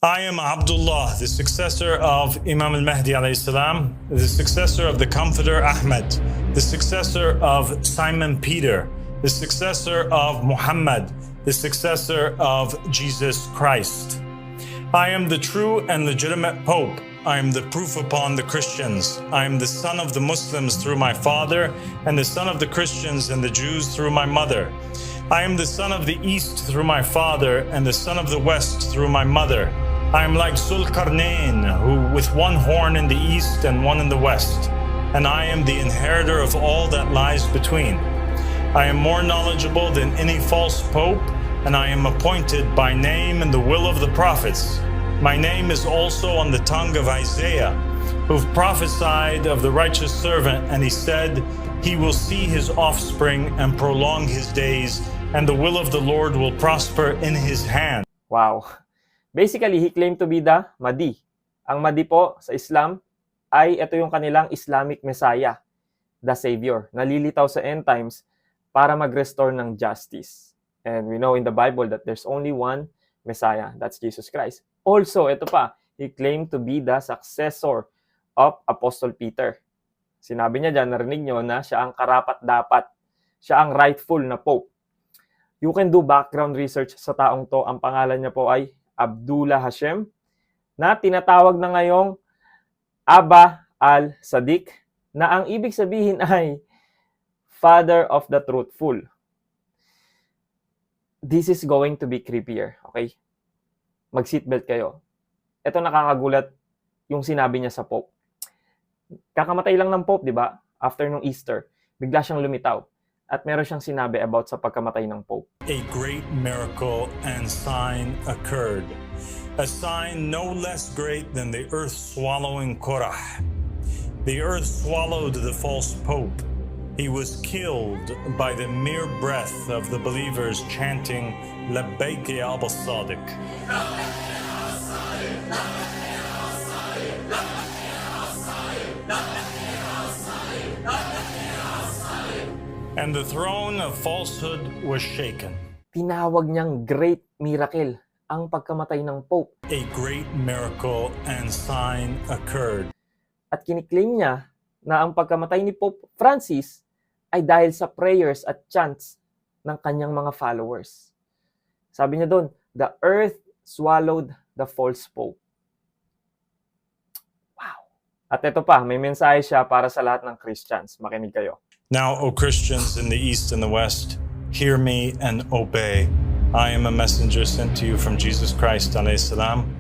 I am Abdullah, the successor of Imam al-Mahdi alayhi salam, the successor of the Comforter Ahmed, the successor of Simon Peter, the successor of Muhammad, the successor of Jesus Christ. I am the true and legitimate Pope. I am the proof upon the Christians. I am the son of the Muslims through my father, and the son of the Christians and the Jews through my mother. I am the son of the East through my father, and the son of the West through my mother. I am like Zulkarnain, who with one horn in the East and one in the West, and I am the inheritor of all that lies between. I am more knowledgeable than any false pope, and I am appointed by name in the will of the prophets. My name is also on the tongue of Isaiah, who prophesied of the righteous servant, and he said, he will see his offspring and prolong his days, and the will of the Lord will prosper in his hand. Wow. Basically, he claimed to be the Mahdi. Ang Mahdi po sa Islam ay ito yung kanilang Islamic Messiah, the Savior, nalilitaw sa end times para mag-restore ng justice. And we know in the Bible that there's only one Messiah, that's Jesus Christ. Also, ito pa, he claimed to be the successor of Apostle Peter. Sinabi niya dyan, narinig nyo na siya ang karapat-dapat. Siya ang rightful na Pope. You can do background research sa taong to. Ang pangalan niya po ay Abdullah Hashem, na tinatawag na ngayong Abba al-Sadiq, na ang ibig sabihin ay Father of the Truthful. This is going to be creepier, okay? Mag-seatbelt kayo. Ito nakakagulat yung sinabi niya sa Pope. Kakamatay lang ng Pope, di ba? After nung Easter, bigla siyang lumitaw. At meron siyang sinabi about sa pagkamatay ng Pope. A great miracle and sign occurred. A sign no less great than the earth swallowing Korah. The earth swallowed the false Pope. He was killed by the mere breath of the believers chanting, Labbaik ya Abba Sadiq. And the throne of falsehood was shaken. Tinawag niyang great miracle ang pagkamatay ng Pope. A great miracle and sign occurred. At kiniklaim niya na ang pagkamatay ni Pope Francis ay dahil sa prayers at chants ng kanyang mga followers. Sabi niya doon, the earth swallowed the false Pope. Wow! At ito pa, may mensahe siya para sa lahat ng Christians. Makinig kayo. Now, O Christians in the East and the West, hear me and obey. I am a messenger sent to you from Jesus Christ, alayhi salam.